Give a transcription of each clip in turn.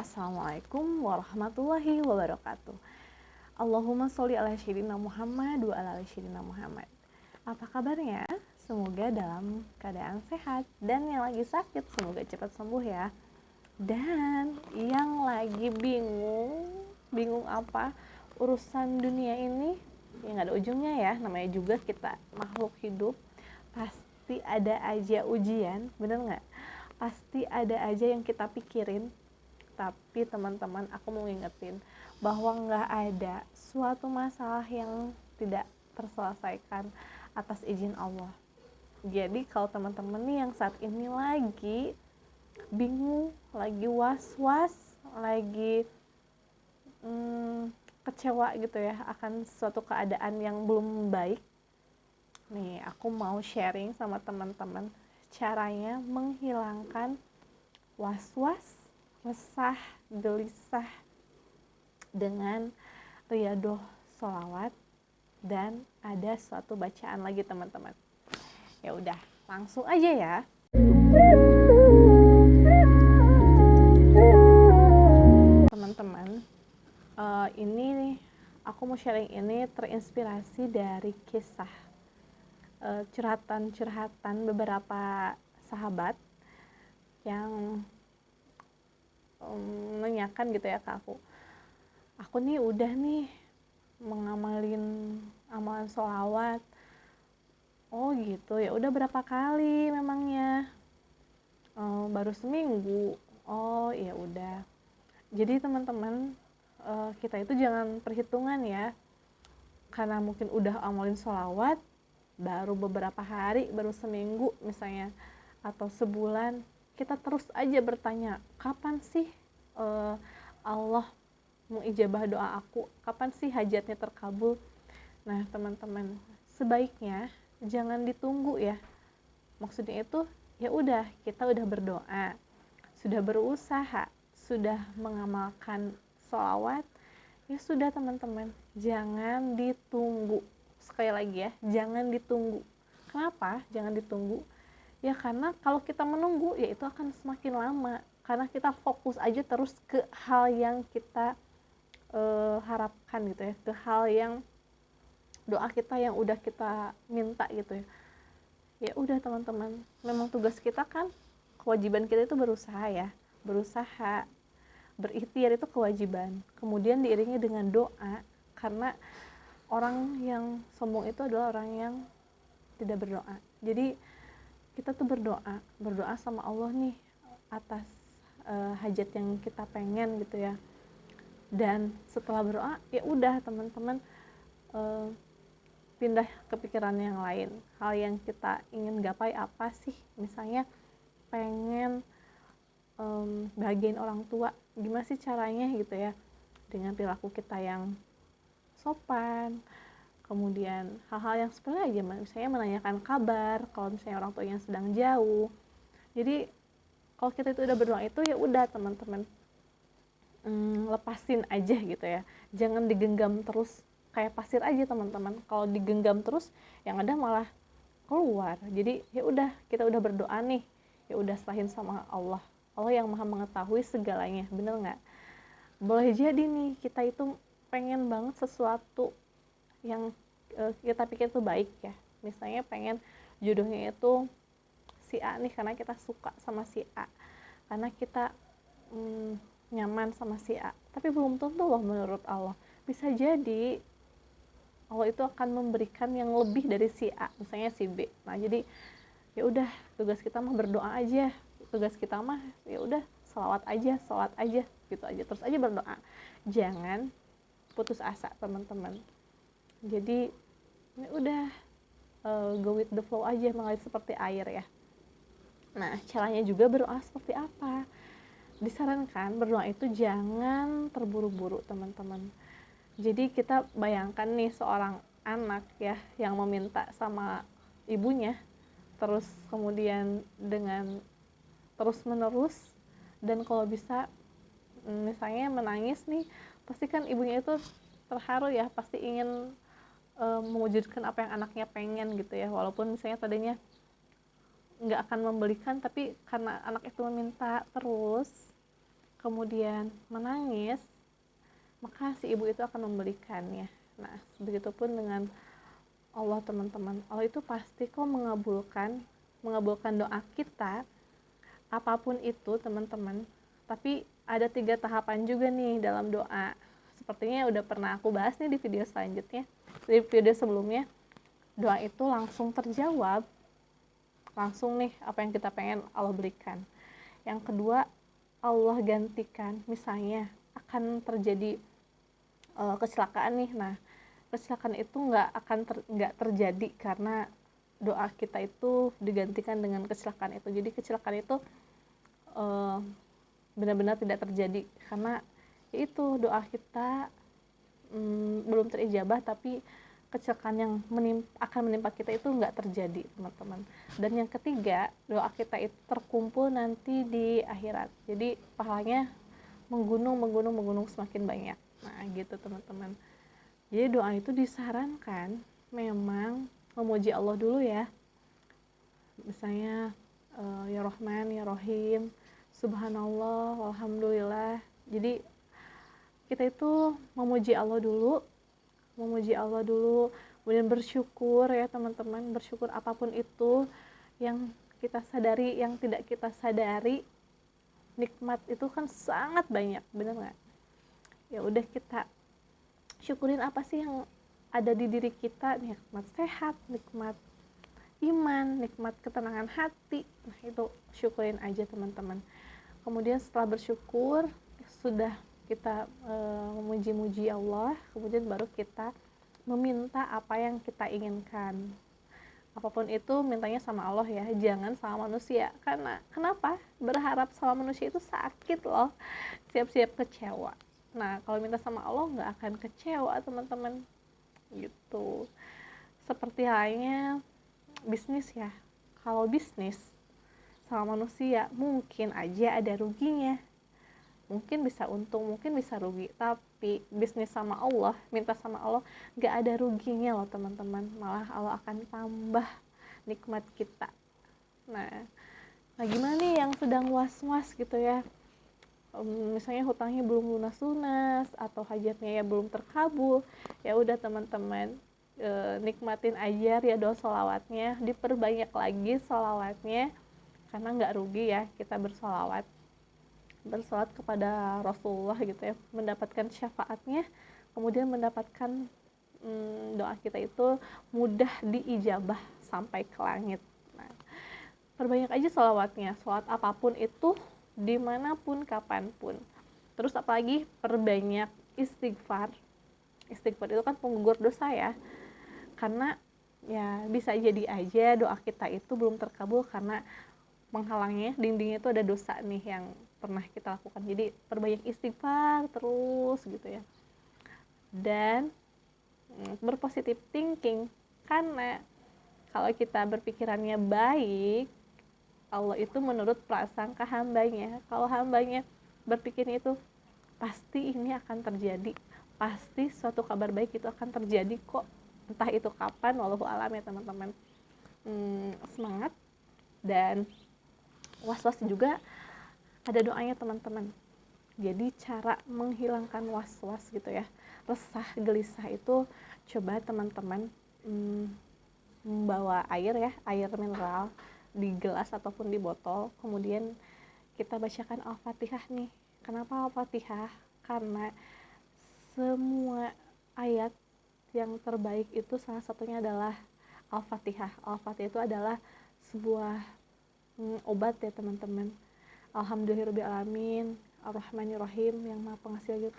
Assalamualaikum warahmatullahi wabarakatuh. Allahumma sholli ala sayyidina Muhammad wa ala ali sayyidina Muhammad. Apa kabarnya? Semoga dalam keadaan sehat, dan yang lagi sakit semoga cepat sembuh ya. Dan yang lagi bingung apa urusan dunia ini, ya nggak ada ujungnya ya. Namanya juga kita makhluk hidup, pasti ada aja ujian, bener nggak? Pasti ada aja yang kita pikirin. Tapi teman-teman, aku mau ngingetin bahwa nggak ada suatu masalah yang tidak terselesaikan atas izin Allah. Jadi kalau teman-teman nih yang saat ini lagi bingung, lagi was-was, lagi kecewa gitu ya akan suatu keadaan yang belum baik, nih aku mau sharing sama teman-teman caranya menghilangkan was-was, resah, gelisah dengan riyadoh sholawat, dan ada suatu bacaan lagi teman-teman. Ya udah, langsung aja ya. Teman-teman, ini nih aku mau sharing ini terinspirasi dari kisah curhatan beberapa sahabat yang menanyakan gitu ya ke aku nih udah nih mengamalin amalan sholawat. Oh gitu, ya udah berapa kali memangnya? Baru seminggu. Oh ya udah. Jadi teman-teman, kita itu jangan perhitungan ya, karena mungkin udah amalin sholawat baru beberapa hari, baru seminggu misalnya, atau sebulan, kita terus aja bertanya, kapan sih Allah mengijabah doa aku, kapan sih hajatnya terkabul. Nah teman-teman, sebaiknya jangan ditunggu ya. Maksudnya itu, ya udah, kita udah berdoa, sudah berusaha, sudah mengamalkan sholawat, ya sudah teman-teman, jangan ditunggu. Sekali lagi ya, jangan ditunggu. Kenapa jangan ditunggu? Ya karena kalau kita menunggu, ya itu akan semakin lama, karena kita fokus aja terus ke hal yang kita harapkan gitu ya, ke hal yang doa kita yang udah kita minta gitu ya. Ya udah teman-teman, memang tugas kita kan, kewajiban kita itu berusaha ya, berusaha, berikhtiar itu kewajiban, kemudian diiringi dengan doa, karena orang yang sombong itu adalah orang yang tidak berdoa. Jadi kita tuh berdoa sama Allah nih atas hajat yang kita pengen gitu ya. Dan setelah berdoa, ya udah teman-teman, pindah ke pikiran yang lain. Hal yang kita ingin gapai apa sih? Misalnya pengen bahagiain orang tua, gimana sih caranya gitu ya, dengan perilaku kita yang sopan. Kemudian hal-hal yang sepele aja, misalnya menanyakan kabar kalau misalnya orang tua yang sedang jauh. Jadi kalau kita itu udah berdoa itu, ya udah teman-teman, lepasin aja gitu ya, jangan digenggam terus kayak pasir aja teman-teman. Kalau digenggam terus, yang ada malah keluar. Jadi ya udah, kita udah berdoa nih, ya udah serahin sama Allah. Allah yang maha mengetahui segalanya, bener nggak? Boleh jadi nih kita itu pengen banget sesuatu yang kita pikir itu baik ya, misalnya pengen jodohnya itu si A nih, karena kita suka sama si A, karena kita nyaman sama si A. Tapi belum tentu loh menurut Allah, bisa jadi Allah itu akan memberikan yang lebih dari si A, misalnya si B. Nah jadi ya udah, tugas kita mah berdoa aja, tugas kita mah ya udah sholawat aja gitu aja, terus aja berdoa, jangan putus asa teman-teman. Jadi ini udah go with the flow aja, mengalir seperti air ya. Nah caranya juga berdoa seperti apa? Disarankan berdoa itu jangan terburu-buru teman-teman. Jadi kita bayangkan nih seorang anak ya yang meminta sama ibunya, terus kemudian dengan terus menerus, dan kalau bisa misalnya menangis nih, pasti kan ibunya itu terharu ya, pasti ingin mewujudkan apa yang anaknya pengen gitu ya, walaupun misalnya tadinya nggak akan membelikan, tapi karena anak itu meminta terus, kemudian menangis, maka si ibu itu akan memberikannya. Nah, begitupun dengan Allah, teman-teman. Allah itu pasti kok mengabulkan doa kita, apapun itu, teman-teman. Tapi ada 3 tahapan juga nih dalam doa. Sepertinya udah pernah aku bahas nih di video selanjutnya, di video sebelumnya. Doa itu langsung terjawab, langsung nih apa yang kita pengen Allah berikan. Yang kedua, Allah gantikan. Misalnya akan terjadi kecelakaan nih. Nah, kecelakaan itu nggak terjadi karena doa kita itu digantikan dengan kecelakaan itu. Jadi kecelakaan itu benar-benar tidak terjadi karena itu doa kita belum terijabah, tapi kecelakaan yang akan menimpa kita itu nggak terjadi, teman-teman. Dan yang ketiga, doa kita itu terkumpul nanti di akhirat. Jadi pahalanya menggunung semakin banyak. Nah, gitu, teman-teman. Jadi doa itu disarankan memang memuji Allah dulu ya. Misalnya ya Rahman, ya Rahim, Subhanallah, Alhamdulillah. Jadi kita itu memuji Allah dulu, kemudian bersyukur ya teman-teman, bersyukur apapun itu yang kita sadari, yang tidak kita sadari. Nikmat itu kan sangat banyak, benar nggak? Ya udah, kita syukurin apa sih yang ada di diri kita, nikmat sehat, nikmat iman, nikmat ketenangan hati. Nah, itu syukurin aja, teman-teman. Kemudian setelah bersyukur, sudah kita memuji-muji Allah, kemudian baru kita meminta apa yang kita inginkan. Apapun itu mintanya sama Allah ya, jangan sama manusia. Karena kenapa? Berharap sama manusia itu sakit loh, siap-siap kecewa. Nah, kalau minta sama Allah nggak akan kecewa, teman-teman. Gitu. Seperti halnya bisnis ya. Kalau bisnis sama manusia mungkin aja ada ruginya, mungkin bisa untung, mungkin bisa rugi. Tapi bisnis sama Allah, minta sama Allah, nggak ada ruginya loh, teman-teman. Malah Allah akan tambah nikmat kita. Nah gimana nih yang sedang was-was gitu ya, misalnya hutangnya belum lunas-lunas atau hajatnya ya belum terkabul, ya udah teman-teman, nikmatin aja ya doa sholawatnya, diperbanyak lagi sholawatnya, karena nggak rugi ya kita bersolawat kepada Rasulullah gitu ya, mendapatkan syafaatnya, kemudian mendapatkan doa kita itu mudah diijabah sampai ke langit. Nah, perbanyak aja sholawatnya, sholawat apapun itu, dimanapun, kapanpun. Terus apalagi perbanyak istighfar. Istighfar itu kan penggugur dosa ya, karena ya bisa jadi aja doa kita itu belum terkabul karena menghalangnya, dindingnya itu ada dosa nih yang pernah kita lakukan. Jadi perbanyak istighfar terus gitu ya, dan berpositif thinking, karena kalau kita berpikirannya baik, Allah itu menurut prasangka hambanya. Kalau hambanya berpikir itu, pasti ini akan terjadi, pasti suatu kabar baik itu akan terjadi kok, entah itu kapan, wallahu alam ya teman-teman. Semangat. Dan was-was juga ada doanya, teman-teman. Jadi cara menghilangkan was-was gitu ya, resah, gelisah itu, coba teman-teman membawa air ya, air mineral di gelas ataupun di botol, kemudian kita bacakan Al-Fatihah nih. Kenapa Al-Fatihah? Karena semua ayat yang terbaik itu salah satunya adalah Al-Fatihah. Al-Fatihah itu adalah sebuah obat ya teman-teman. Alhamdulillahirrabbilalamin, Ar-Rahmanirrahim, yang maha pengasih lagi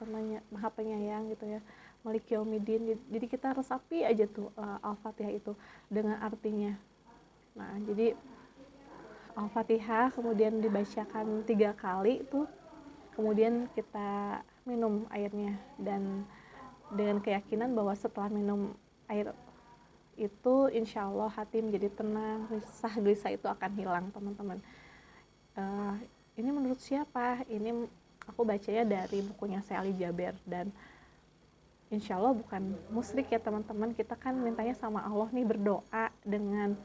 maha penyayang gitu ya, Maliki Yaumiddin. Jadi kita resapi aja tuh Al-Fatihah itu dengan artinya. Nah, jadi Al-Fatihah kemudian dibacakan 3 kali tuh, kemudian kita minum airnya, dan dengan keyakinan bahwa setelah minum air itu insya Allah hati menjadi tenang, resah gelisah itu akan hilang, teman-teman. Ini menurut siapa? Ini aku bacanya dari bukunya Sally Jaber, dan insya Allah bukan musyrik ya teman-teman. Kita kan mintanya sama Allah nih, berdoa dengan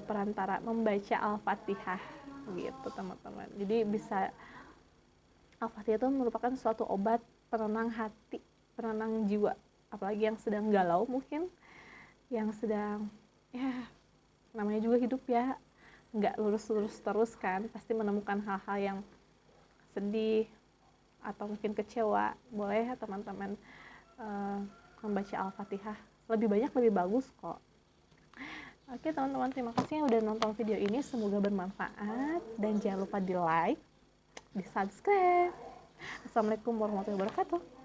perantara membaca Al-Fatihah gitu teman-teman. Jadi bisa Al-Fatihah itu merupakan suatu obat penenang hati, penenang jiwa, apalagi yang sedang galau mungkin, yang sedang, ya namanya juga hidup ya, nggak lurus-lurus terus kan, pasti menemukan hal-hal yang sedih atau mungkin kecewa. Boleh ya teman-teman membaca Al-Fatihah, lebih banyak lebih bagus kok. Oke teman-teman, terima kasih yang udah nonton video ini, semoga bermanfaat, dan jangan lupa di like, di subscribe. Assalamualaikum warahmatullahi wabarakatuh.